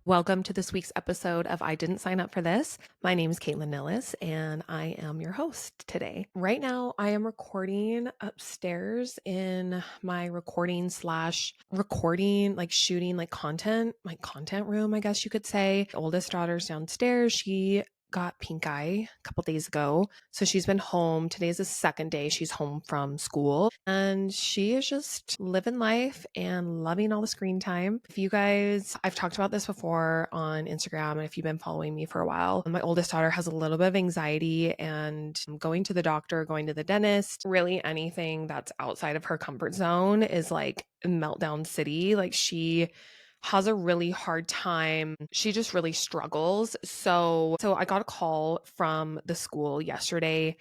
Welcome to this week's episode of I Didn't Sign Up for This. My name is Caitlin Nillis, and I am your host today. Right now, I am recording upstairs in my recording, like shooting, like content, my content room, I guess you could say. Oldest daughter's downstairs. She got pink eye a couple days ago. So she's been home. Today's the second day she's home from school and she is just living life and loving all the screen time. If you guys, I've talked about this before on Instagram, and if you've been following me for a while, my oldest daughter has a little bit of anxiety, and going to the doctor, going to the dentist, really anything that's outside of her comfort zone is like meltdown city. Like she has a really hard time. She just really struggles. So I got a call from the school yesterday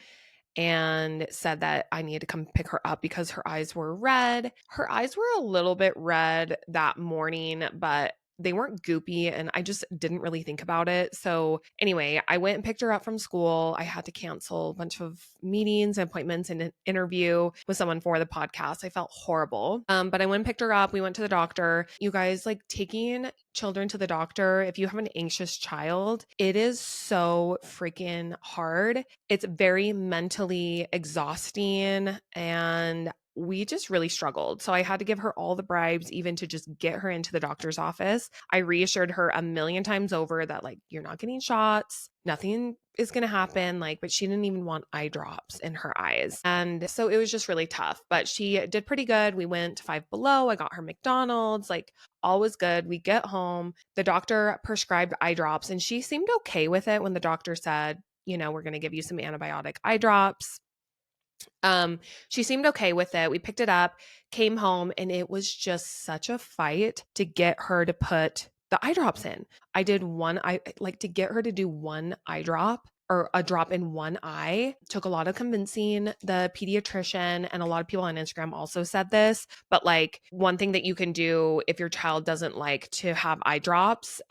and said that I needed to come pick her up because her eyes were red. Her eyes were a little bit red that morning, but they weren't goopy and I just didn't really think about it. So anyway, I went and picked her up from school. I had to cancel a bunch of meetings and appointments and an interview with someone for the podcast. I felt horrible. But I went and picked her up. We went to the doctor. You guys, like taking children to the doctor, if you have an anxious child, it is so freaking hard. It's very mentally exhausting, and we just really struggled. So I had to give her all the bribes, even to just get her into the doctor's office. I reassured her a million times over that, like, you're not getting shots, nothing is going to happen. Like, but she didn't even want eye drops in her eyes. And so it was just really tough, but she did pretty good. We went to Five Below. I got her McDonald's, like, all was good. We get home. The doctor prescribed eye drops, and she seemed okay with it when the doctor said, we're going to give you some antibiotic eye drops. She seemed okay with it. We picked it up, came home, and it was just such a fight to get her to put the eye drops in. I did one eye, like to get her to do one eye drop or a drop in one eye took a lot of convincing. The pediatrician and a lot of people on Instagram also said this, but like one thing that you can do if your child doesn't like to have eye drops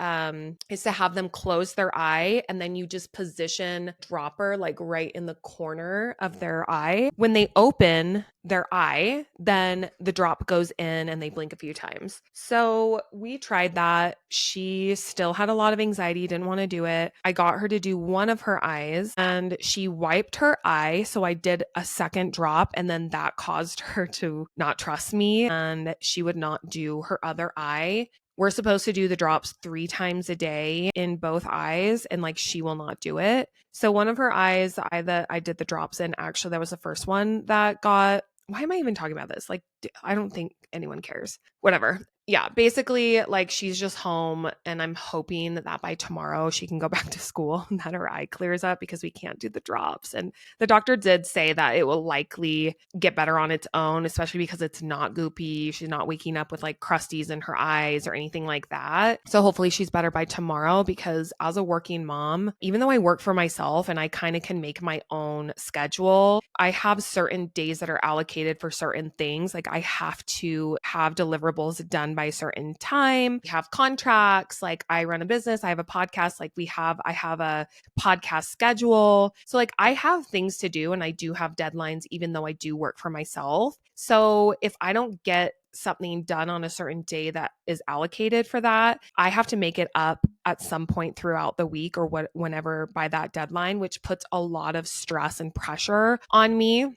is to have them close their eye and then you just position dropper like right in the corner of their eye. When they open their eye, then the drop goes in and they blink a few times. So we tried that. She still had a lot of anxiety, didn't want to do it. I got her to do one of her eyes and she wiped her eye. So I did a second drop and then that caused her to not trust me and she would not do her other eye. We're supposed to do the drops 3 times a day in both eyes and like she will not do it. So one of her eyes, I did the drops in, actually that was the first one that got, why am I even talking about this? Like, I don't think anyone cares. Whatever. Yeah, basically, like she's just home, and I'm hoping that by tomorrow she can go back to school and that her eye clears up because we can't do the drops. And the doctor did say that it will likely get better on its own, especially because it's not goopy. She's not waking up with like crusties in her eyes or anything like that. So hopefully she's better by tomorrow because as a working mom, even though I work for myself and I kind of can make my own schedule, I have certain days that are allocated for certain things. Like I have to have deliverables done by a certain time. We have contracts, like I run a business, I have a podcast, I have a podcast schedule. So like I have things to do and I do have deadlines even though I do work for myself. So if I don't get something done on a certain day that is allocated for that, I have to make it up at some point throughout the week or whenever by that deadline, which puts a lot of stress and pressure on me.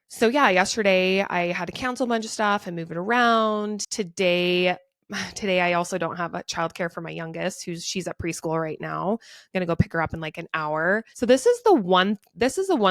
So yeah, yesterday I had to cancel a bunch of stuff and move it around. Today I also don't have a childcare for my youngest, she's at preschool right now. I'm gonna go pick her up in like an hour. So this is the one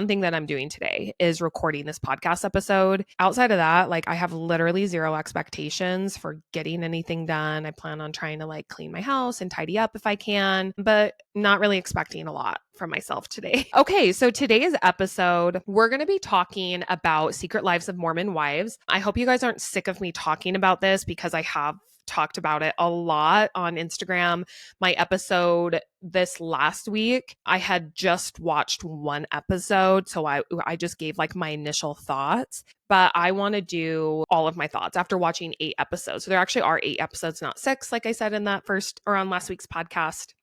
thing that I'm doing today is recording this podcast episode. Outside of that, like I have literally zero expectations for getting anything done. I plan on trying to like clean my house and tidy up if I can, but not really expecting a lot from myself today. Okay, so today's episode, we're going to be talking about Secret Lives of Mormon Wives. I hope you guys aren't sick of me talking about this because I have talked about it a lot on Instagram. My episode this last week, I had just watched one episode, so I just gave like my initial thoughts, but I want to do all of my thoughts after watching 8 episodes. So there actually are 8 episodes, not 6, like I said in that first or on last week's podcast.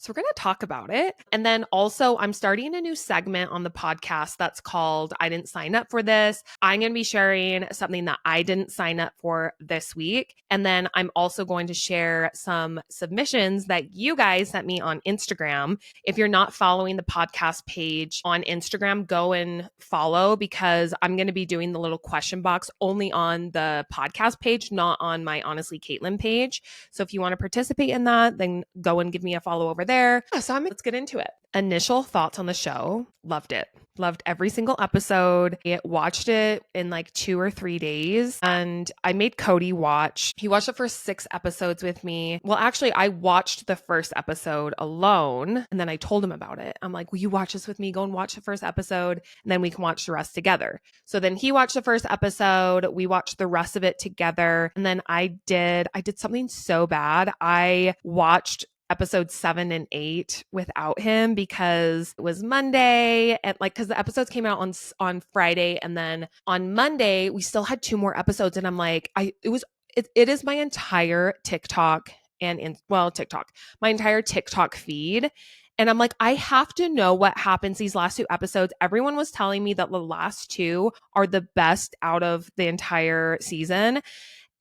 So we're going to talk about it. And then also, I'm starting a new segment on the podcast that's called I Didn't Sign Up for This. I'm going to be sharing something that I didn't sign up for this week. And then I'm also going to share some submissions that you guys sent me on Instagram. If you're not following the podcast page on Instagram, go and follow, because I'm going to be doing the little question box only on the podcast page, not on my Honestly Caitlin page. So if you want to participate in that, then go and give me a follow over there. Let's get into it. Initial thoughts on the show. Loved it. Loved every single episode. I watched it in like 2 or 3 days, and I made Cody watch. He watched the first 6 episodes with me. Well, actually, I watched the first episode alone, and then I told him about it. I'm like, will you watch this with me? Go and watch the first episode, and then we can watch the rest together. So then he watched the first episode. We watched the rest of it together. And then I did something so bad. I watched episodes 7 and 8 without him because it was Monday, and like, because the episodes came out on Friday, and then on Monday we still had 2 more episodes, and I'm like, it is my entire TikTok my entire TikTok feed. And I'm like, I have to know what happens these last 2 episodes. Everyone was telling me that the last 2 are the best out of the entire season.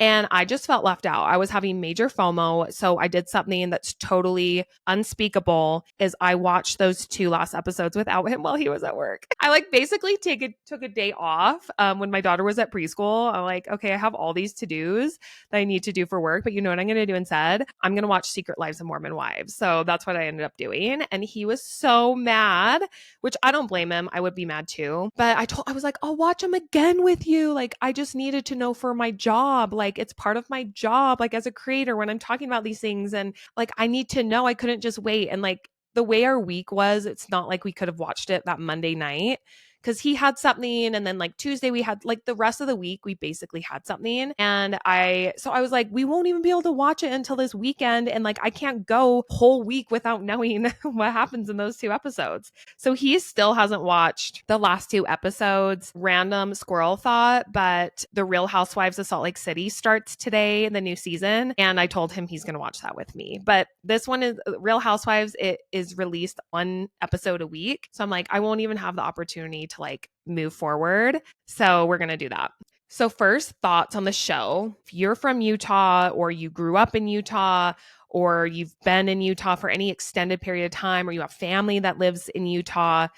And I just felt left out. I was having major FOMO. So I did something that's totally unspeakable, is I watched those 2 last episodes without him while he was at work. I like basically took a day off when my daughter was at preschool. I'm like, okay, I have all these to-dos that I need to do for work, but you know what I'm going to do instead? I'm going to watch Secret Lives of Mormon Wives. So that's what I ended up doing. And he was so mad, which I don't blame him. I would be mad too. But I was like, I'll watch them again with you. Like, I just needed to know for my job. Like, it's part of my job, like as a creator, when I'm talking about these things, and like, I need to know. I couldn't just wait. And like, the way our week was, it's not like we could have watched it that Monday night, because he had something, and then like Tuesday we had, like, the rest of the week we basically had something. And I was like, we won't even be able to watch it until this weekend, and like, I can't go whole week without knowing what happens in those 2 episodes. So he still hasn't watched the last 2 episodes. Random squirrel thought, but The Real Housewives of Salt Lake City starts today, the new season, and I told him he's going to watch that with me. But this one is Real Housewives. It is released 1 episode a week. So I'm like, I won't even have the opportunity to like move forward. So we're going to do that. So first, thoughts on the show. If you're from Utah, or you grew up in Utah, or you've been in Utah for any extended period of time, or you have family that lives in Utah,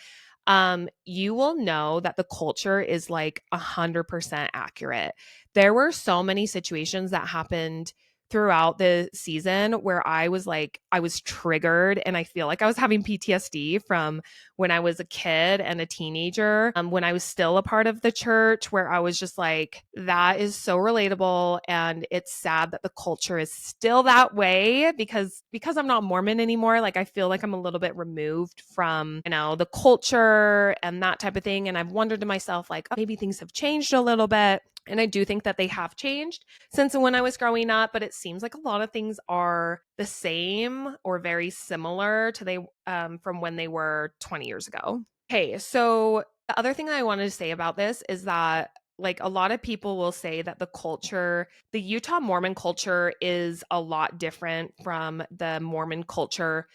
you will know that the culture is like 100% accurate. There were so many situations that happened throughout the season where I was triggered, and I feel like I was having PTSD from when I was a kid and a teenager, when I was still a part of the church, where I was just like, that is so relatable. And it's sad that the culture is still that way, because I'm not Mormon anymore. Like, I feel like I'm a little bit removed from, the culture and that type of thing. And I've wondered to myself, like, oh, maybe things have changed a little bit. And I do think that they have changed since when I was growing up, but it seems like a lot of things are the same or very similar to from when they were 20 years ago. Okay, so the other thing that I wanted to say about this is that, like, a lot of people will say that the Utah Mormon culture is a lot different from the Mormon culture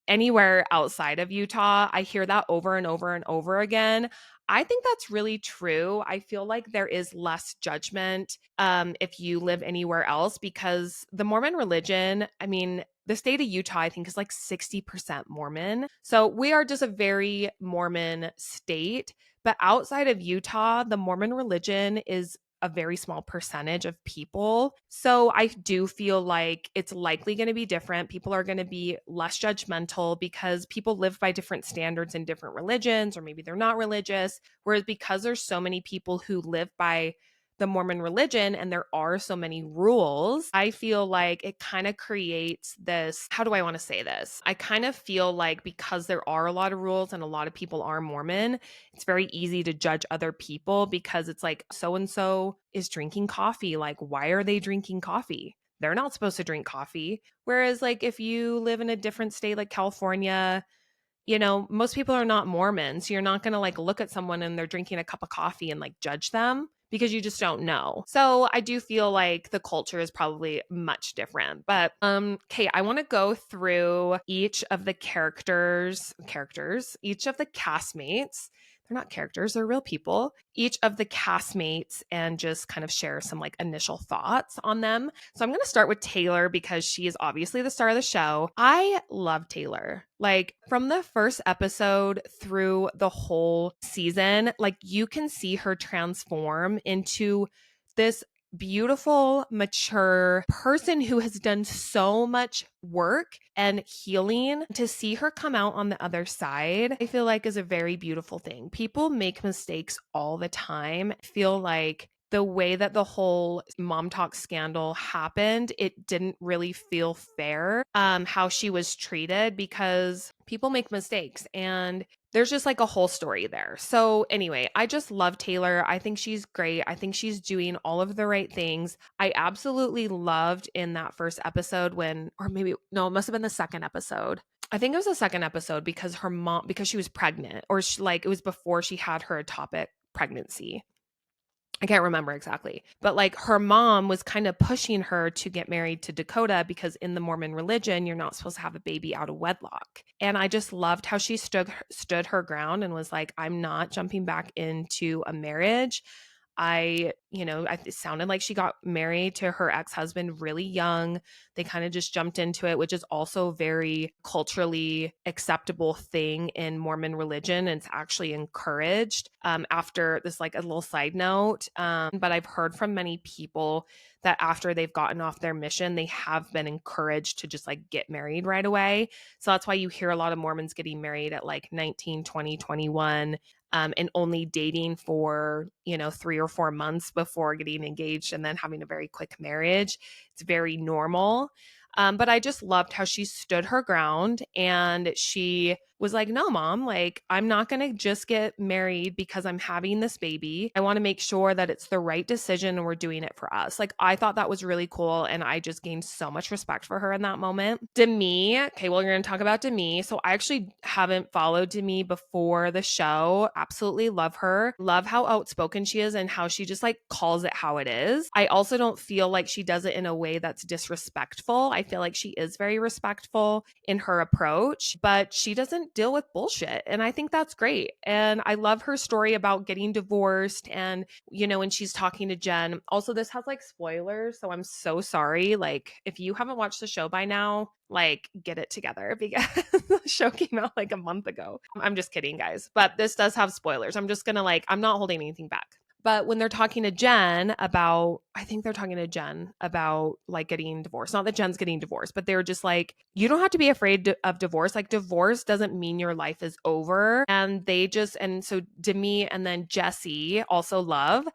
anywhere outside of Utah. I hear that over and over and over again. I think that's really true. I feel like there is less judgment if you live anywhere else, because the Mormon religion, I mean, the state of Utah, I think, is like 60% Mormon. So we are just a very Mormon state. But outside of Utah, the Mormon religion is a very small percentage of people. So I do feel like it's likely going to be different. People are going to be less judgmental because people live by different standards in different religions, or maybe they're not religious. Whereas because there's so many people who live by the Mormon religion and there are so many rules, I feel like it kind of creates this, how do I want to say this? I kind of feel like because there are a lot of rules and a lot of people are Mormon, it's very easy to judge other people, because it's like, so-and-so is drinking coffee. Like, why are they drinking coffee? They're not supposed to drink coffee. Whereas like, if you live in a different state like California, most people are not Mormon. So you're not going to like look at someone and they're drinking a cup of coffee and like judge them, because you just don't know. So I do feel like the culture is probably much different. But okay, I want to go through each of the each of the castmates. They're not characters, they're real people. Each of the castmates and just kind of share some like initial thoughts on them. So I'm going to start with Taylor because she is obviously the star of the show. I love Taylor. Like from the first episode through the whole season, like you can see her transform into this beautiful, mature person who has done so much work and healing. To see her come out on the other side, I feel like is a very beautiful thing. People make mistakes all the time. I feel like the way that the whole mom talk scandal happened, it didn't really feel fair how she was treated because people make mistakes and there's just like a whole story there. So anyway, I just love Taylor. I think she's great. I think she's doing all of the right things. I absolutely loved in that first episode when, or maybe, no, it must have been the second episode. I think it was the second episode because her mom, because she was pregnant or she, like it was before she had her ectopic pregnancy. I can't remember exactly, but like her mom was kind of pushing her to get married to Dakota because in the Mormon religion, you're not supposed to have a baby out of wedlock. And I just loved how she stood her ground and was like, I'm not jumping back into a marriage. It sounded like she got married to her ex-husband really young. They kind of just jumped into it, which is also a very culturally acceptable thing in Mormon religion. And it's actually encouraged after this, like a little side note. But I've heard from many people that after they've gotten off their mission, they have been encouraged to just like get married right away. So that's why you hear a lot of Mormons getting married at like 19, 20, 21 and only dating for, 3 or 4 months before getting engaged and then having a very quick marriage. It's very normal. But I just loved how she stood her ground and she was like, no, mom, like, I'm not going to just get married because I'm having this baby. I want to make sure that it's the right decision and we're doing it for us. Like, I thought that was really cool. And I just gained so much respect for her in that moment. Demi, okay, well, you're going to talk about Demi. So I actually haven't followed Demi before the show. Absolutely love her. Love how outspoken she is and how she just like calls it how it is. I also don't feel like she does it in a way that's disrespectful. I feel like she is very respectful in her approach, but she doesn't deal with bullshit. And I think that's great. And I love her story about getting divorced and, when she's talking to Jen. Also, this has like spoilers. So I'm so sorry. Like, if you haven't watched the show by now, like get it together because the show came out like a month ago. I'm just kidding, guys. But this does have spoilers. I'm just going to I'm not holding anything back. But when they're talking to Jen about, I think they're talking to Jen about like getting divorced. Not that Jen's getting divorced, but they're just like, you don't have to be afraid of divorce. Like divorce doesn't mean your life is over. And and so Demi and then Jesse, also Love,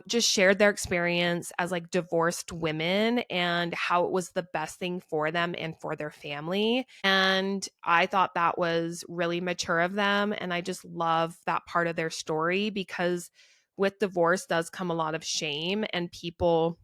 just shared their experience as like divorced women and how it was the best thing for them and for their family. And I thought that was really mature of them. And I just love that part of their story because with divorce does come a lot of shame and people,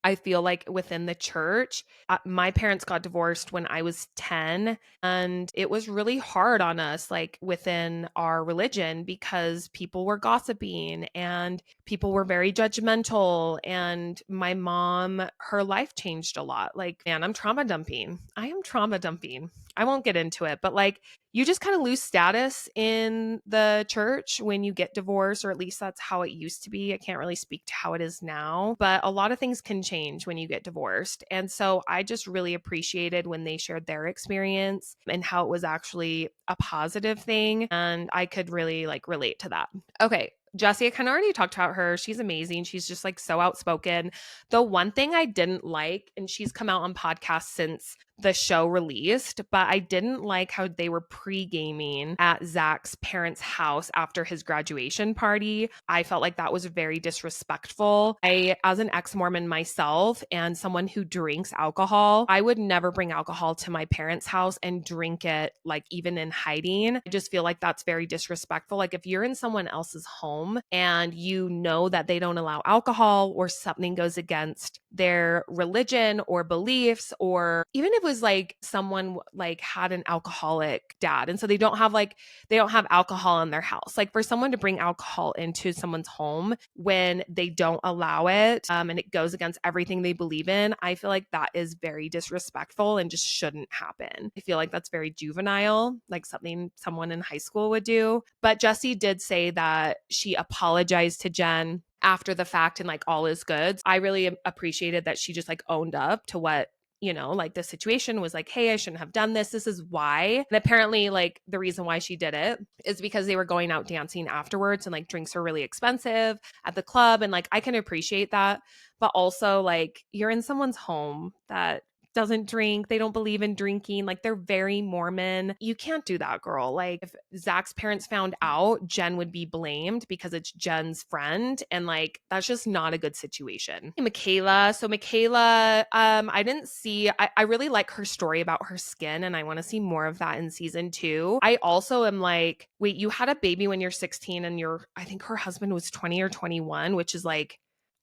I feel like within the church, my parents got divorced when I was 10 and it was really hard on us like within our religion because people were gossiping and people were very judgmental and my mom, her life changed a lot. Like, man, I'm trauma dumping. I am trauma dumping. I won't get into it, but like you just kind of lose status in the church when you get divorced, or at least that's how it used to be. I can't really speak to how it is now, but a lot of things can change when you get divorced. And so I just really appreciated when they shared their experience and how it was actually a positive thing. And I could really like relate to that. Okay. Jessie, I kind of already talked about her. She's amazing. She's just like so outspoken. The one thing I didn't like, and she's come out on podcasts since the show released, but I didn't like how they were pre-gaming at Zach's parents' house after his graduation party. I felt like that was very disrespectful. As an ex-Mormon myself and someone who drinks alcohol, I would never bring alcohol to my parents' house and drink it like even in hiding. I just feel like that's very disrespectful. Like if you're in someone else's home and you know that they don't allow alcohol or something goes against their religion or beliefs, or even if was like someone like had an alcoholic dad. And so they don't have alcohol in their house. Like for someone to bring alcohol into someone's home when they don't allow it, and it goes against everything they believe in, I feel like that is very disrespectful and just shouldn't happen. I feel like that's very juvenile, like something someone in high school would do. But Jessie did say that she apologized to Jen after the fact and like all is good. I really appreciated that she just like owned up to what, like the situation was like, hey, I shouldn't have done this. This is why. And apparently, like, the reason why she did it is because they were going out dancing afterwards and like drinks were really expensive at the club. And like, I can appreciate that. But also, like, you're in someone's home that doesn't drink. They don't believe in drinking. Like they're very Mormon. You can't do that, girl. Like if Zach's parents found out, Jen would be blamed because it's Jen's friend. And like, that's just not a good situation. Michaela. So Michaela, I didn't see, I really like her story about her skin and I want to see more of that in season 2. I also am like, wait, you had a baby when you're 16 and I think her husband was 20 or 21, which is like,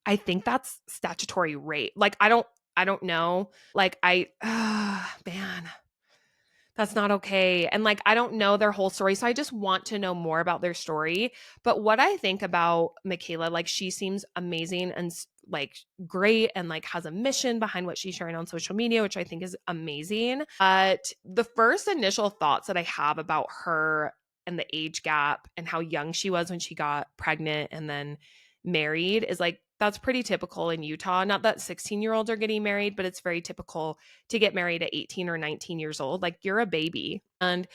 I think that's statutory rape. Like, I don't know. Like man, that's not okay. And like, I don't know their whole story. So I just want to know more about their story. But what I think about Michaela, like she seems amazing and like great and like has a mission behind what she's sharing on social media, which I think is amazing. But the first initial thoughts that I have about her and the age gap and how young she was when she got pregnant and then married is like, that's pretty typical in Utah. Not that 16-year-olds are getting married, but it's very typical to get married at 18 or 19 years old. Like you're a baby. And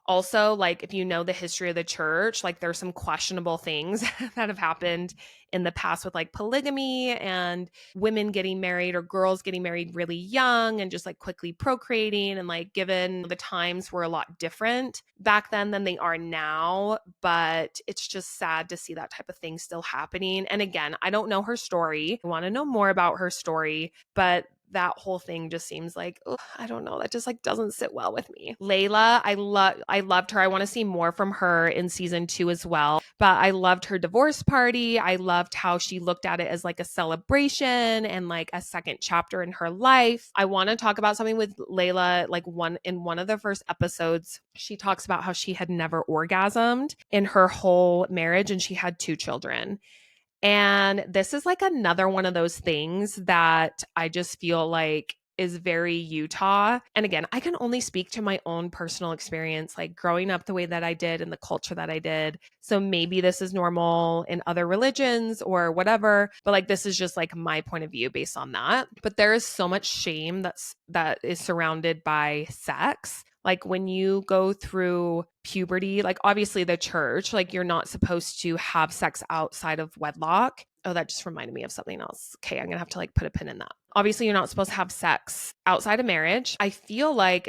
also, like, if you know the history of the church, like there's some questionable things that have happened in the past with like polygamy and women getting married or girls getting married really young and just like quickly procreating. And like, given the times were a lot different back then than they are now, but it's just sad to see that type of thing still happening. And again, I don't know her story. I want to know more about her story, but that whole thing just seems like, I don't know, that just like doesn't sit well with me. Layla, I loved her. I want to see more from her in season 2 as well. But I loved her divorce party. I loved how she looked at it as like a celebration and like a second chapter in her life. I want to talk about something with Layla, like one of the first episodes, she talks about how she had never orgasmed in her whole marriage and she had 2 children. And this is like another one of those things that I just feel like is very Utah. And again, I can only speak to my own personal experience, like growing up the way that I did and the culture that I did. So maybe this is normal in other religions or whatever, but like this is just like my point of view based on that. But there is so much shame that is surrounded by sex. Like when you go through puberty, like obviously the church, like you're not supposed to have sex outside of wedlock. Oh, that just reminded me of something else. Okay, I'm gonna have to like put a pin in that. Obviously, you're not supposed to have sex outside of marriage. I feel like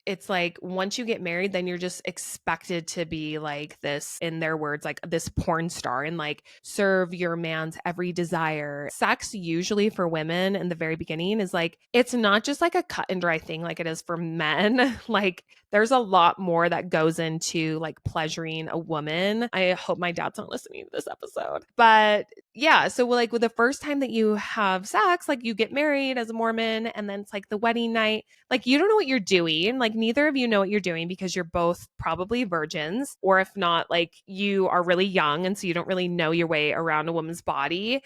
it's like once you get married, then you're just expected to be like this, in their words, like this porn star and like serve your man's every desire. Sex usually for women in the very beginning is like, it's not just like a cut and dry thing like it is for men. Like there's a lot more that goes into like pleasuring a woman. I hope my dad's not listening to this episode. But yeah, so like with the first time that you have sex, like you get married as a Mormon and then it's like the wedding night, like you don't know what you're doing. Like neither of you know what you're doing because you're both probably virgins, or if not, like you are really young and so you don't really know your way around a woman's body.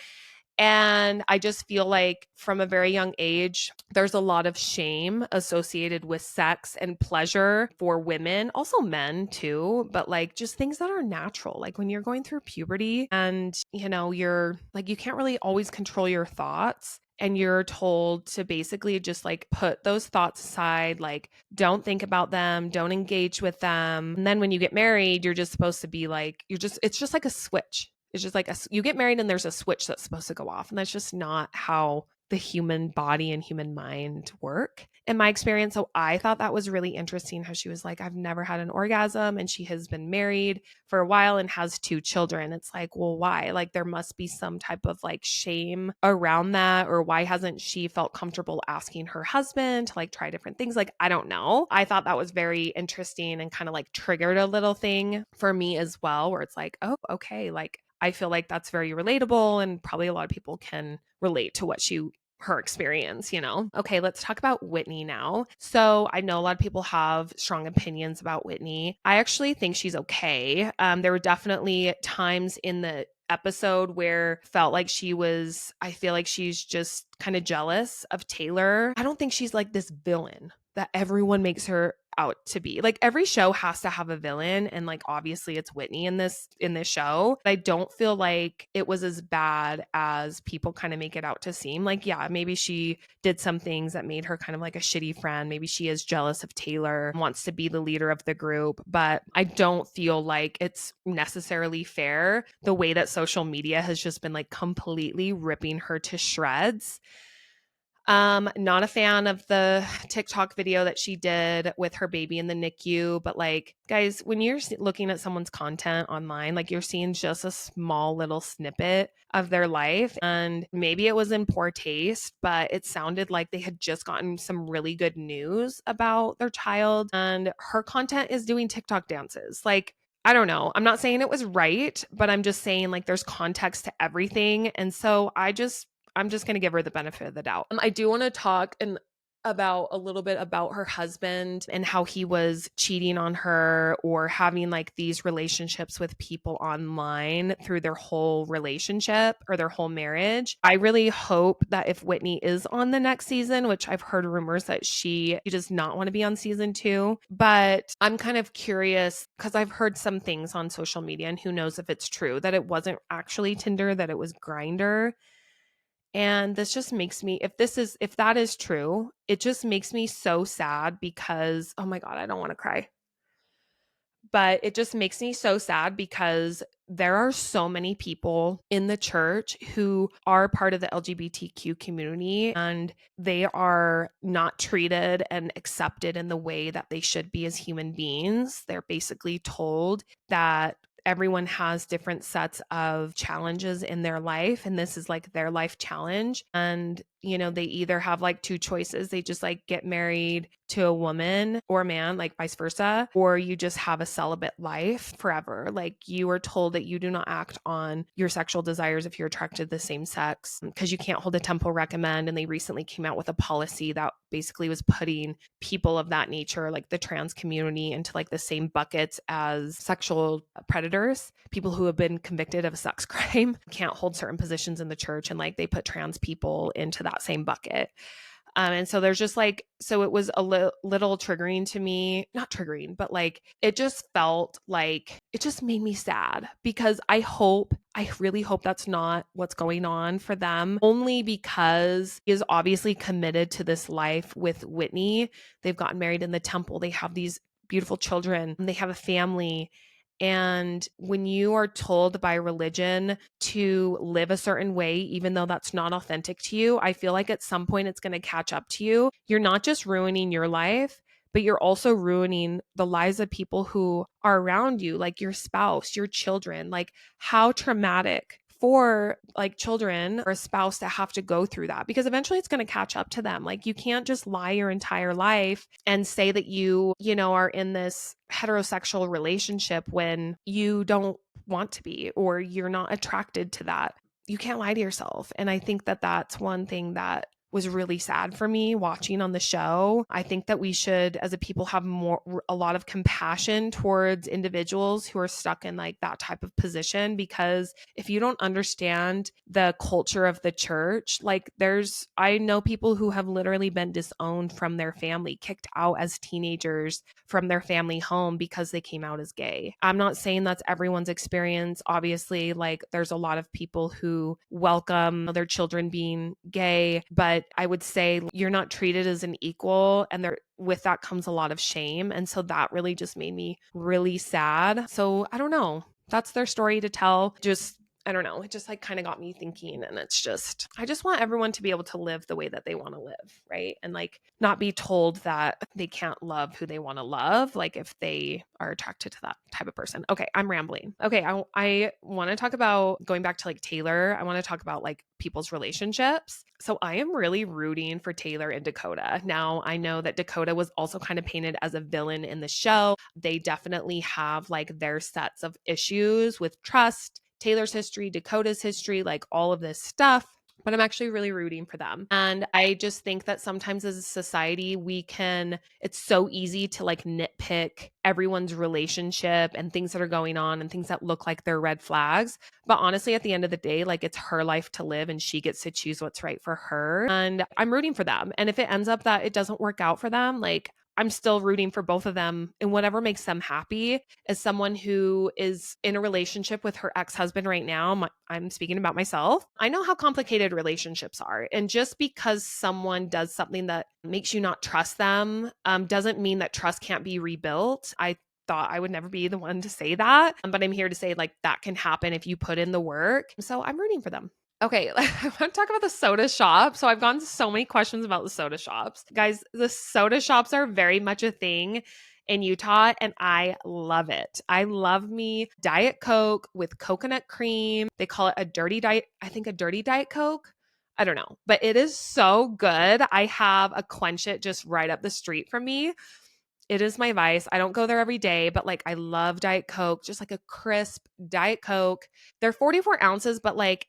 And I just feel like from a very young age, there's a lot of shame associated with sex and pleasure for women, also men too, but like just things that are natural. Like when you're going through puberty and, you're like, you can't really always control your thoughts. And you're told to basically just like put those thoughts aside, like don't think about them, don't engage with them. And then when you get married, you're just supposed to be like, it's just like a switch. It's just like you get married and there's a switch that's supposed to go off. And that's just not how the human body and human mind work in my experience. So I thought that was really interesting how she was like, I've never had an orgasm, and she has been married for a while and has 2 children. It's like, well, why? Like there must be some type of like shame around that, or why hasn't she felt comfortable asking her husband to like try different things? Like, I don't know. I thought that was very interesting and kind of like triggered a little thing for me as well, where it's like, oh, okay, like I feel like that's very relatable and probably a lot of people can relate to what she her experience, you know? Okay, let's talk about Whitney now. So I know a lot of people have strong opinions about Whitney. I actually think she's okay. There were definitely times in the episode where felt like I feel like she's just kind of jealous of Taylor. I don't think she's like this villain that everyone makes her out to be. Like every show has to have a villain, and like obviously it's Whitney in this show. But I don't feel like it was as bad as people kind of make it out to seem. Like yeah, maybe she did some things that made her kind of like a shitty friend. Maybe she is jealous of Taylor, wants to be the leader of the group, but I don't feel like it's necessarily fair the way that social media has just been like completely ripping her to shreds. Not a fan of the TikTok video that she did with her baby in the NICU, but like, guys, when you're looking at someone's content online, like you're seeing just a small little snippet of their life, and maybe it was in poor taste, but it sounded like they had just gotten some really good news about their child, and her content is doing TikTok dances. Like, I don't know. I'm not saying it was right, but I'm just saying like there's context to everything. And so I'm just going to give her the benefit of the doubt. I do want to talk about a little bit about her husband and how he was cheating on her or having like these relationships with people online through their whole relationship or their whole marriage. I really hope that if Whitney is on the next season, which I've heard rumors that she does not want to be on season 2, but I'm kind of curious because I've heard some things on social media, and who knows if it's true, that it wasn't actually Tinder, that it was Grindr. And this just makes me, if that is true, it just makes me so sad because, oh my God, I don't want to cry. But it just makes me so sad because there are so many people in the church who are part of the LGBTQ community, and they are not treated and accepted in the way that they should be as human beings. They're basically told that everyone has different sets of challenges in their life, and this is like their life challenge. And they either have like two choices. They just like get married to a woman or a man, like vice versa, or you just have a celibate life forever. Like you are told that you do not act on your sexual desires if you're attracted to the same sex, because you can't hold a temple recommend. And they recently came out with a policy that basically was putting people of that nature, like the trans community, into like the same buckets as sexual predators. People who have been convicted of a sex crime can't hold certain positions in the church, and like they put trans people into that same bucket. And so there's just like, so it was a little triggering to me, not triggering, but like, it just felt like it just made me sad because I really hope that's not what's going on for them, only because he is obviously committed to this life with Whitney. They've gotten married in the temple. They have these beautiful children. They have a family. And when you are told by religion to live a certain way, even though that's not authentic to you, I feel like at some point it's going to catch up to you. You're not just ruining your life, but you're also ruining the lives of people who are around you, like your spouse, your children. Like, how traumatic for like children or a spouse to have to go through that, because eventually it's going to catch up to them. Like, you can't just lie your entire life and say that you are in this heterosexual relationship when you don't want to be, or you're not attracted to that. You can't lie to yourself. And I think that that's one thing that was really sad for me watching on the show. I think that we should, as a people, have a lot of compassion towards individuals who are stuck in like that type of position, because if you don't understand the culture of the church, like I know people who have literally been disowned from their family, kicked out as teenagers from their family home because they came out as gay. I'm not saying that's everyone's experience. Obviously, like there's a lot of people who welcome their children being gay, but I would say you're not treated as an equal, and with that comes a lot of shame. And so that really just made me really sad. So I don't know. That's their story to tell. I don't know. It just like kind of got me thinking, and I just want everyone to be able to live the way that they want to live, right? And like not be told that they can't love who they want to love, like if they are attracted to that type of person. Okay, I'm rambling. Okay, I want to talk about going back to like Taylor. I want to talk about like people's relationships. So I am really rooting for Taylor and Dakota. Now, I know that Dakota was also kind of painted as a villain in the show. They definitely have like their sets of issues with trust, Taylor's history, Dakota's history, like all of this stuff. but I'm actually really rooting for them. And I just think that sometimes as a society, it's so easy to like nitpick everyone's relationship and things that are going on and things that look like they're red flags. But honestly, at the end of the day, like it's her life to live and she gets to choose what's right for her. And I'm rooting for them. And if it ends up that it doesn't work out for them, like I'm still rooting for both of them and whatever makes them happy. As someone who is in a relationship with her ex-husband right now, I'm speaking about myself. I know how complicated relationships are. And just because someone does something that makes you not trust them, doesn't mean that trust can't be rebuilt. I thought I would never be the one to say that, but I'm here to say like that can happen if you put in the work. So I'm rooting for them. Okay, I want to talk about the soda shop. So I've gotten so many questions about the soda shops. Guys, the soda shops are very much a thing in Utah and I love it. I love me Diet Coke with coconut cream. They call it a dirty diet, I think a dirty Diet Coke. I don't know, but it is so good. I have a Quench It just right up the street from me. It is my vice. I don't go there every day, but like I love Diet Coke, just like a crisp Diet Coke. They're 44 ounces, but like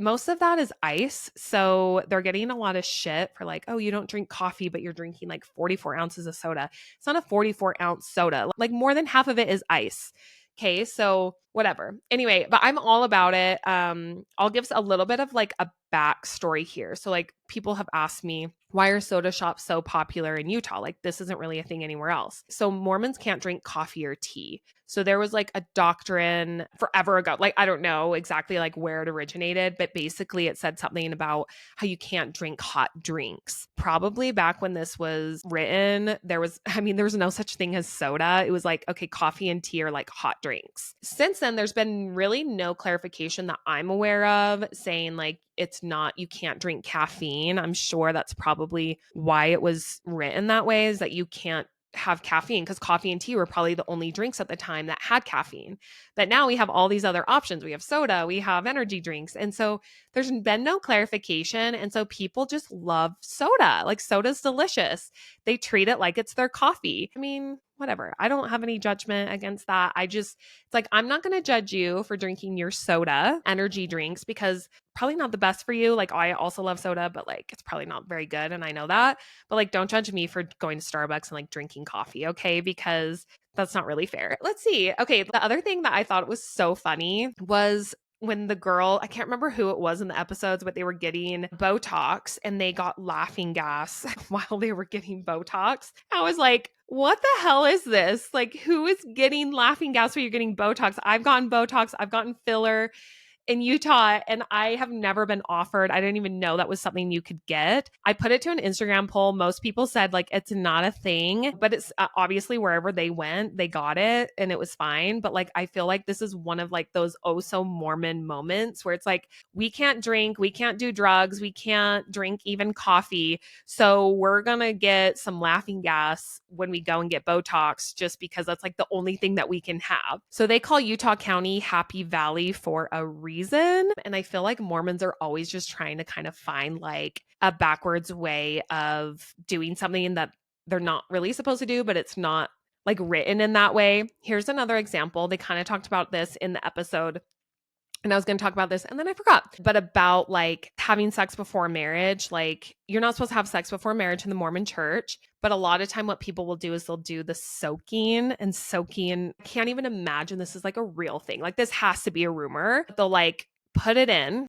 most of that is ice. So they're getting a lot of shit for like, oh, you don't drink coffee, but you're drinking like 44 ounces of soda. It's not a 44-ounce soda. Like more than half of it is ice. Okay, so whatever. Anyway, but I'm all about it. I'll give a little bit of like a backstory here. So like people have asked me, why are soda shops so popular in Utah? Like this isn't really a thing anywhere else. So Mormons can't drink coffee or tea. So there was like a doctrine forever ago. Like I don't know exactly like where it originated, but basically it said something about how you can't drink hot drinks. Probably back when this was written, there was no such thing as soda. It was like, okay, coffee and tea are like hot drinks. Since then, there's been really no clarification that I'm aware of saying like it's not, you can't drink caffeine. I'm sure that's probably why it was written that way, is that you can't have caffeine, because coffee and tea were probably the only drinks at the time that had caffeine. But now we have all these other options. We have soda, we have energy drinks. And so there's been no clarification. And so people just love soda. Like soda's delicious. They treat it like it's their coffee. I mean, whatever. I don't have any judgment against that. It's like, I'm not going to judge you for drinking your soda, energy drinks, because probably not the best for you. Like I also love soda, but like it's probably not very good. And I know that, but like, don't judge me for going to Starbucks and like drinking coffee. Okay. Because that's not really fair. Let's see. Okay. The other thing that I thought was so funny was when the girl, I can't remember who it was in the episodes, but they were getting Botox and they got laughing gas while they were getting Botox. I was like, what the hell is this? Like, who is getting laughing gas when you're getting Botox? I've gotten Botox, I've gotten filler in Utah, and I have never been offered. I didn't even know that was something you could get. I put it to an Instagram poll. Most people said like it's not a thing, but it's obviously wherever they went, they got it and it was fine. But like I feel like this is one of like those oh so Mormon moments where it's like we can't drink, we can't do drugs, we can't drink even coffee. So we're gonna get some laughing gas when we go and get Botox just because that's like the only thing that we can have. So they call Utah County Happy Valley for a reason. And I feel like Mormons are always just trying to kind of find like a backwards way of doing something that they're not really supposed to do, but it's not like written in that way. Here's another example. They kind of talked about this in the episode. And I was going to talk about this and then I forgot, but about like having sex before marriage. Like you're not supposed to have sex before marriage in the Mormon church, but a lot of time what people will do is they'll do the soaking. I can't even imagine this is like a real thing. Like this has to be a rumor. They'll like put it in,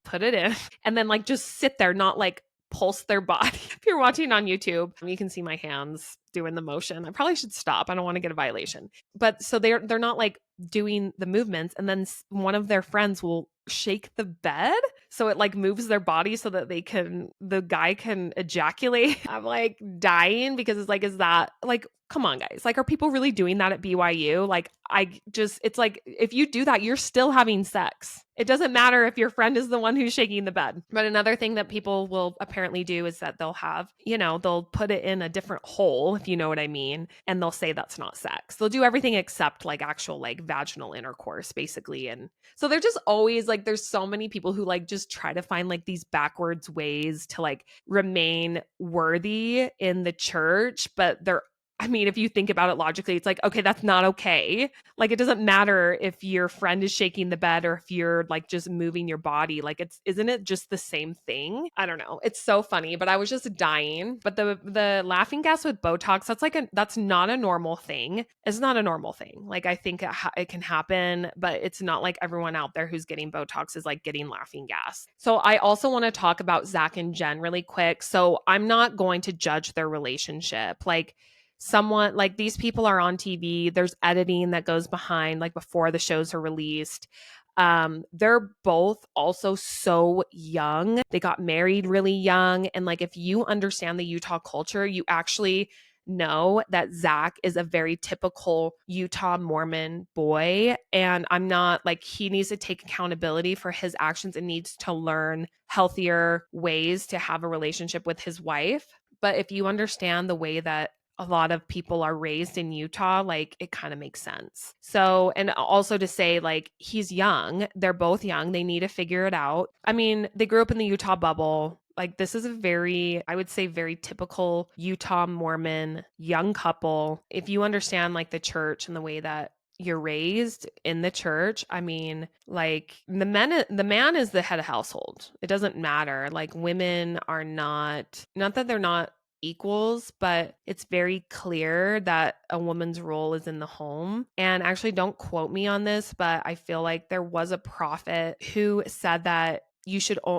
and then like just sit there, not like pulse their body. If you're watching on YouTube, you can see my hands doing the motion. I probably should stop. I don't want to get a violation. But so they're not like doing the movements, and then one of their friends will shake the bed so it like moves their body so that the guy can ejaculate. I'm like dying because it's like, is that like, come on guys, like are people really doing that at BYU? Like it's like if you do that, you're still having sex. It doesn't matter if your friend is the one who's shaking the bed. But another thing that people will apparently do is that they'll put it in a different hole, if you know what I mean, and they'll say that's not sex. They'll do everything except like actual like vaginal intercourse basically. And so they're just always like, there's so many people who like just try to find like these backwards ways to like remain worthy in the church, but they're I mean, if you think about it logically, it's like, okay, that's not okay. Like, it doesn't matter if your friend is shaking the bed or if you're like just moving your body. Like, isn't it just the same thing? I don't know. It's so funny, but I was just dying. But the laughing gas with Botox, that's not a normal thing. It's not a normal thing. Like, I think it can happen, but it's not like everyone out there who's getting Botox is like getting laughing gas. So I also want to talk about Zach and Jen really quick. So I'm not going to judge their relationship. Like, someone like these people are on TV, there's editing that goes behind like before the shows are released. They're both also so young. They got married really young. And like, if you understand the Utah culture, you actually know that Zach is a very typical Utah Mormon boy. And I'm not like, he needs to take accountability for his actions and needs to learn healthier ways to have a relationship with his wife. But if you understand the way that a lot of people are raised in Utah, like it kind of makes sense. So, and also to say, like, he's young, they're both young, they need to figure it out. I mean, they grew up in the Utah bubble. Like, this is a very, I would say, very typical Utah Mormon young couple. If you understand like the church and the way that you're raised in the church, I mean, like the man is the head of household. It doesn't matter. Like, women are not that they're not equals, but it's very clear that a woman's role is in the home. And actually, don't quote me on this, but I feel like there was a prophet who said that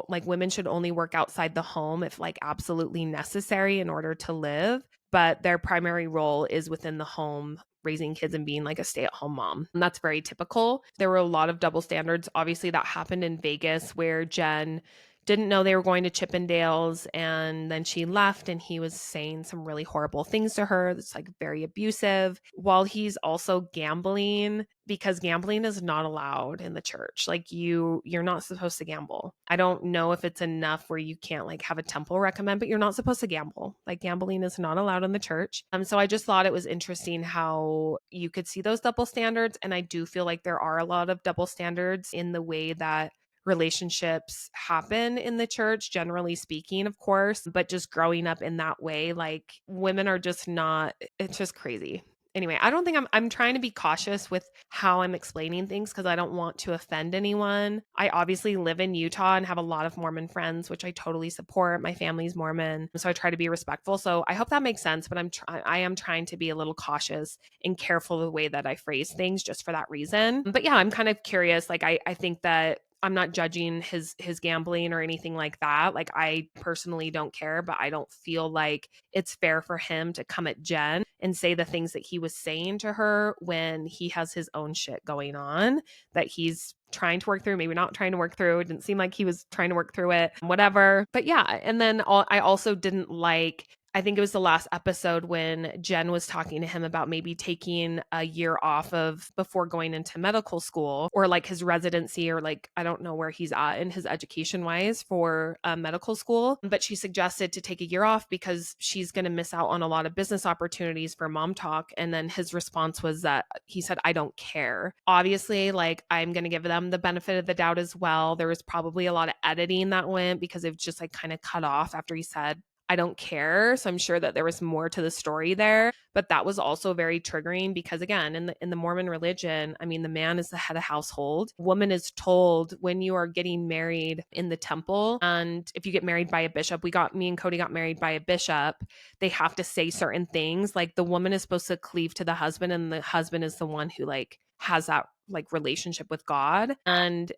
like women should only work outside the home if like absolutely necessary in order to live, but their primary role is within the home, raising kids and being like a stay-at-home mom. And that's very typical. There were a lot of double standards. Obviously, that happened in Vegas where Jen didn't know they were going to Chippendales, and then she left and he was saying some really horrible things to her. That's like very abusive, while he's also gambling, because gambling is not allowed in the church. Like, you're not supposed to gamble. I don't know if it's enough where you can't like have a temple recommend, but you're not supposed to gamble. Like, gambling is not allowed in the church. So I just thought it was interesting how you could see those double standards. And I do feel like there are a lot of double standards in the way that relationships happen in the church, generally speaking, of course, but just growing up in that way, like, women are just not, it's just crazy. Anyway, I don't think I'm trying to be cautious with how I'm explaining things because I don't want to offend anyone. I obviously live in Utah and have a lot of Mormon friends, which I totally support. My family's Mormon, so I try to be respectful. So I hope that makes sense, but I am trying to be a little cautious and careful the way that I phrase things just for that reason. But yeah, I'm kind of curious. Like, I think that I'm not judging his gambling or anything like that. Like, I personally don't care, but I don't feel like it's fair for him to come at Jen and say the things that he was saying to her when he has his own shit going on that he's trying to work through, maybe not trying to work through. It didn't seem like he was trying to work through it, whatever. But yeah, and then I also didn't like, I think it was the last episode when Jen was talking to him about maybe taking a year off of before going into medical school or like his residency, or like, I don't know where he's at in his education wise for medical school. But she suggested to take a year off because she's going to miss out on a lot of business opportunities for Mom Talk. And then his response was that he said, I don't care. Obviously, like, I'm going to give them the benefit of the doubt as well. There was probably a lot of editing that went because it just like kind of cut off after he said, I don't care. So I'm sure that there was more to the story there, but that was also very triggering because, again, in the Mormon religion, I mean, the man is the head of household. Woman is told when you are getting married in the temple, and if you get married by a bishop, me and Cody got married by a bishop, they have to say certain things. Like, the woman is supposed to cleave to the husband, and the husband is the one who like has that like relationship with God. And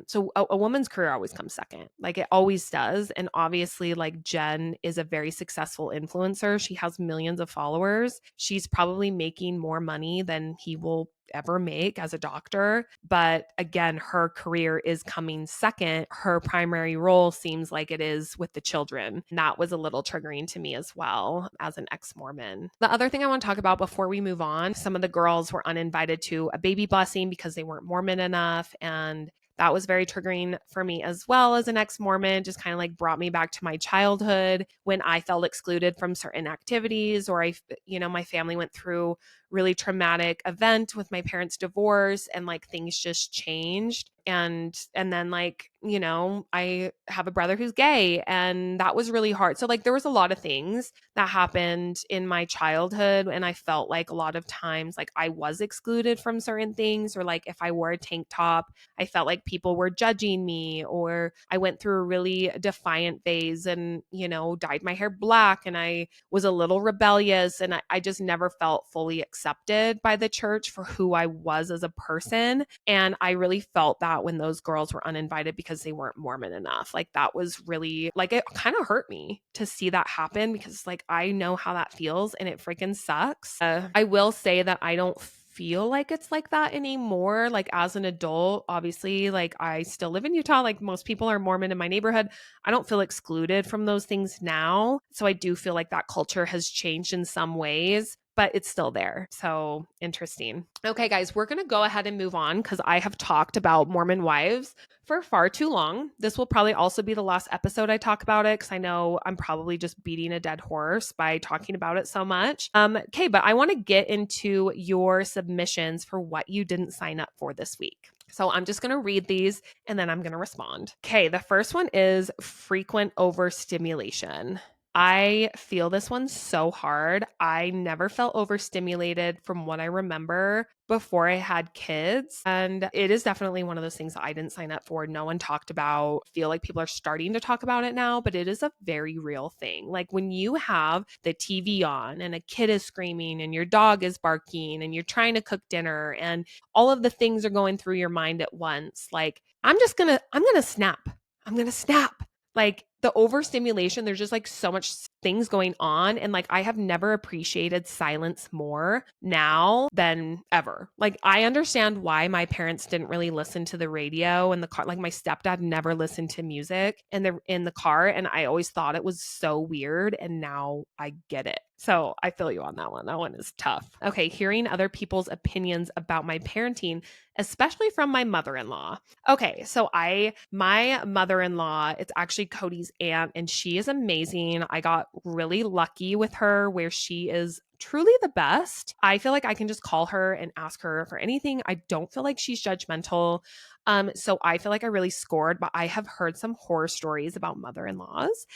so a woman's career always comes second. Like, it always does. And obviously, like, Jen is a very successful influencer. She has millions of followers. She's probably making more money than he will ever make as a doctor. But again, her career is coming second. Her primary role seems like it is with the children. And that was a little triggering to me as well as an ex-Mormon. The other thing I want to talk about before we move on, some of the girls were uninvited to a baby blessing because they weren't Mormon enough. And that was very triggering for me as well as an ex-Mormon. Just kind of like brought me back to my childhood when I felt excluded from certain activities, or my family went through really traumatic event with my parents' divorce, and like things just changed. And then like, you know, I have a brother who's gay, and that was really hard. So like there was a lot of things that happened in my childhood, and I felt like a lot of times like I was excluded from certain things, or like if I wore a tank top, I felt like people were judging me, or I went through a really defiant phase and, you know, dyed my hair black, and I was a little rebellious, and I just never felt fully accepted by the church for who I was as a person. And I really felt that when those girls were uninvited because they weren't Mormon enough. Like that was really like, it kind of hurt me to see that happen, because like I know how that feels and it freaking sucks. I will say that I don't feel like it's like that anymore. Like as an adult, obviously, like I still live in Utah. Like most people are Mormon in my neighborhood. I don't feel excluded from those things now. So I do feel like that culture has changed in some ways, but it's still there. So interesting. Okay, guys, we're going to go ahead and move on, because I have talked about Mormon wives for far too long. This will probably also be the last episode I talk about it, because I know I'm probably just beating a dead horse by talking about it so much. Okay, but I want to get into your submissions for what you didn't sign up for this week. So I'm just going to read these and then I'm going to respond. Okay, the first one is frequent overstimulation. I feel this one so hard. I never felt overstimulated from what I remember before I had kids. And it is definitely one of those things that I didn't sign up for. No one talked about. I feel like people are starting to talk about it now, but it is a very real thing. Like when you have the TV on and a kid is screaming and your dog is barking and you're trying to cook dinner and all of the things are going through your mind at once, like I'm going to snap. I'm going to snap. Like the overstimulation, there's just like so much things going on. And like, I have never appreciated silence more now than ever. Like, I understand why my parents didn't really listen to the radio in the car. Like my stepdad never listened to music in the car. And I always thought it was so weird. And now I get it. So I feel you on that one. That one is tough. Okay. Hearing other people's opinions about my parenting, especially from my mother-in-law. Okay, so my mother-in-law, it's actually Cody's aunt, and she is amazing. I got really lucky with her where she is truly the best. I feel like I can just call her and ask her for anything. I don't feel like she's judgmental. So I feel like I really scored, but I have heard some horror stories about mother-in-laws.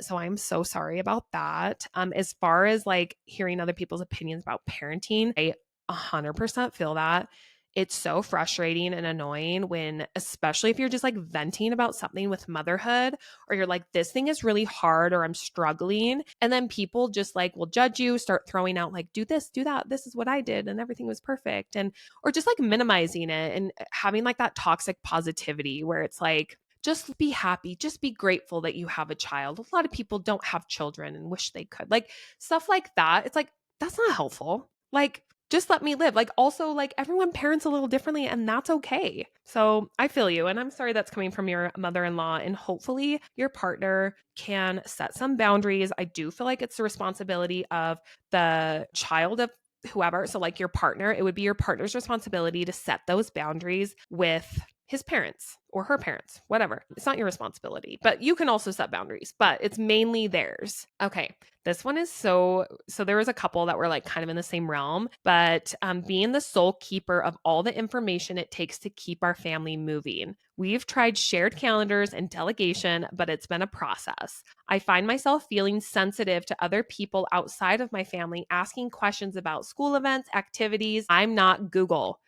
So I'm so sorry about that. As far as like hearing other people's opinions about parenting, I 100% feel that. It's so frustrating and annoying when, especially if you're just like venting about something with motherhood, or you're like, this thing is really hard, or I'm struggling. And then people just like will judge you, start throwing out like, do this, do that. This is what I did. And everything was perfect. And, or just like minimizing it and having like that toxic positivity where it's like, just be happy, just be grateful that you have a child. A lot of people don't have children and wish they could. Like stuff like that. It's like, that's not helpful. Like, just let me live. Like also like everyone parents a little differently, and that's okay. So I feel you. And I'm sorry that's coming from your mother-in-law, and hopefully your partner can set some boundaries. I do feel like it's the responsibility of the child of whoever. So like your partner, it would be your partner's responsibility to set those boundaries with his parents or her parents, whatever. It's not your responsibility, but you can also set boundaries, but it's mainly theirs. Okay. This one is so there was a couple that were like kind of in the same realm, but being the sole keeper of all the information it takes to keep our family moving. We've tried shared calendars and delegation, but it's been a process. I find myself feeling sensitive to other people outside of my family asking questions about school events, activities. I'm not Google.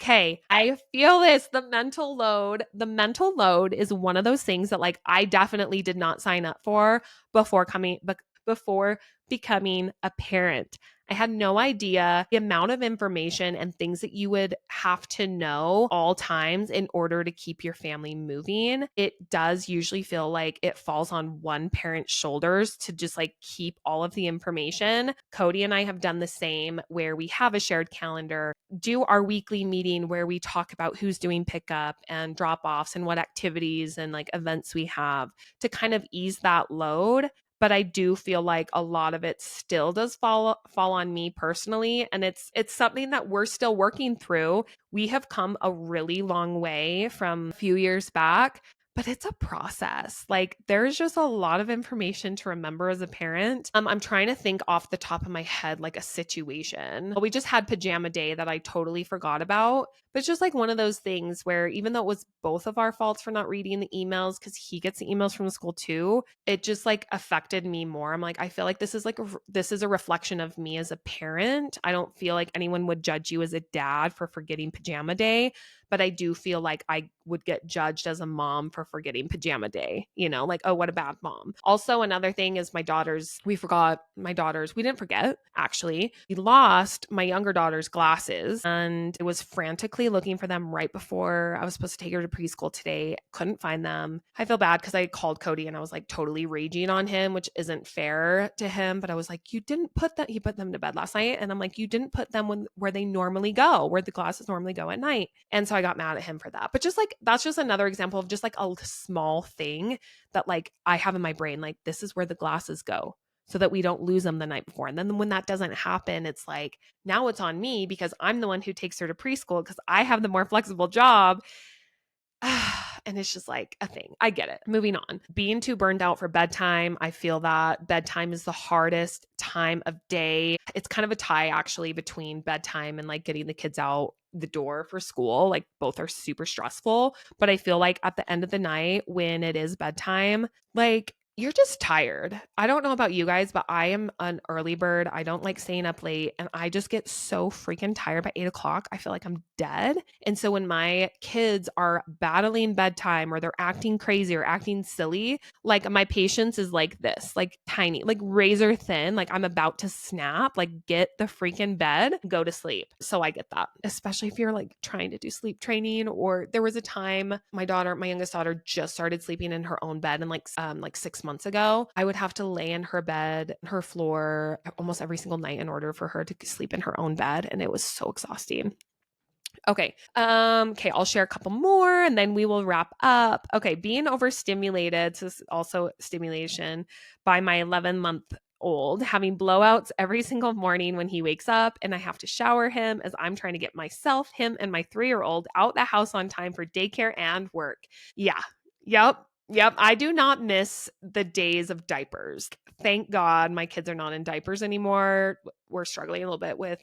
Okay, I feel this. The mental load is one of those things that like I definitely did not sign up for before becoming a parent. I had no idea the amount of information and things that you would have to know all times in order to keep your family moving. It does usually feel like it falls on one parent's shoulders to just like keep all of the information. Cody and I have done the same where we have a shared calendar, do our weekly meeting where we talk about who's doing pickup and drop offs and what activities and like events we have to kind of ease that load. But I do feel like a lot of it still does fall on me personally, and it's something that we're still working through. We have come a really long way from a few years back, but it's a process. Like there's just a lot of information to remember as a parent. I'm trying to think off the top of my head, like a situation. We just had pajama day that I totally forgot about, but it's just like one of those things where even though it was both of our faults for not reading the emails, because he gets the emails from the school too, it just like affected me more. I'm like, I feel like this is a reflection of me as a parent. I don't feel like anyone would judge you as a dad for forgetting pajama day, but I do feel like I would get judged as a mom for forgetting pajama day, like, oh, what a bad mom. Also, another thing is we forgot my daughters. We didn't forget, actually. We lost my younger daughter's glasses and it was frantically looking for them right before I was supposed to take her to preschool today. Couldn't find them. I feel bad because I called Cody and I was like totally raging on him, which isn't fair to him. But I was like, you didn't put that. He put them to bed last night. And I'm like, you didn't put them where they normally go, where the glasses normally go at night. And so I got mad at him for that. But just like, that's just another example of just like a small thing that like I have in my brain, like this is where the glasses go so that we don't lose them the night before. And then when that doesn't happen, it's like, now it's on me because I'm the one who takes her to preschool because I have the more flexible job. And it's just like a thing. I get it. Moving on. Being too burned out for bedtime. I feel that bedtime is the hardest time of day. It's kind of a tie actually between bedtime and like getting the kids out the door for school. Like both are super stressful. But I feel like at the end of the night when it is bedtime, like you're just tired. I don't know about you guys, but I am an early bird. I don't like staying up late and I just get so freaking tired by 8 o'clock. I feel like I'm dead. And so when my kids are battling bedtime or they're acting crazy or acting silly, like my patience is like this, like tiny, like razor thin, like I'm about to snap, like get the freaking bed, go to sleep. So I get that, especially if you're like trying to do sleep training. Or there was a time my youngest daughter just started sleeping in her own bed and like 6 months ago, I would have to lay in her bed, her floor almost every single night in order for her to sleep in her own bed. And it was so exhausting. Okay. Okay. I'll share a couple more and then we will wrap up. Okay. Being overstimulated. So this is also stimulation by my 11-month-old, having blowouts every single morning when he wakes up and I have to shower him as I'm trying to get myself, him, and my 3-year-old out the house on time for daycare and work. Yeah. Yep. I do not miss the days of diapers. Thank God my kids are not in diapers anymore. We're struggling a little bit with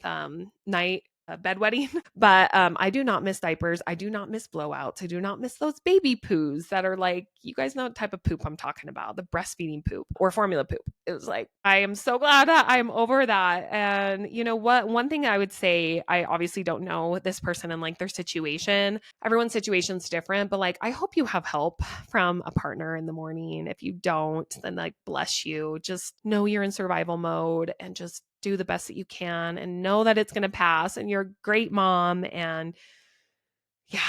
night bedwetting, but I do not miss diapers. I do not miss blowouts. I do not miss those baby poos that are like, you guys know what type of poop I'm talking about, the breastfeeding poop or formula poop. It was like, I am so glad that I'm over that. And you know what? One thing I would say, I obviously don't know this person and like their situation. Everyone's situation's different, but like, I hope you have help from a partner in the morning. If you don't, then like, bless you. Just know you're in survival mode and just do the best that you can and know that it's going to pass and you're a great mom. And yeah,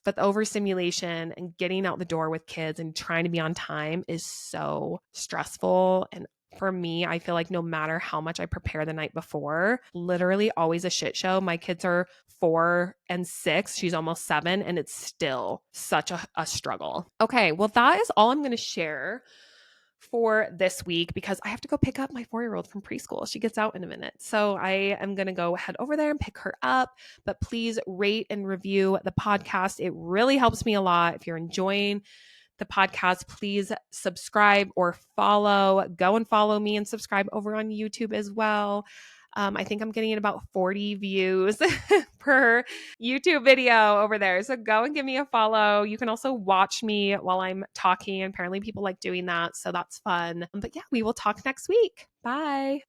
but the overstimulation and getting out the door with kids and trying to be on time is so stressful. And for me, I feel like no matter how much I prepare the night before, literally always a shit show. My kids are 4 and 6. She's almost 7, and it's still such a struggle. Okay, well, that is all I'm going to share for this week because I have to go pick up my 4-year-old from preschool. She gets out in a minute. So I am going to go head over there and pick her up. But please rate and review the podcast. It really helps me a lot. If you're enjoying the podcast, please subscribe or follow. Go and follow me and subscribe over on YouTube as well. I think I'm getting about 40 views per YouTube video over there. So go and give me a follow. You can also watch me while I'm talking. Apparently people like doing that. So that's fun. But yeah, we will talk next week. Bye.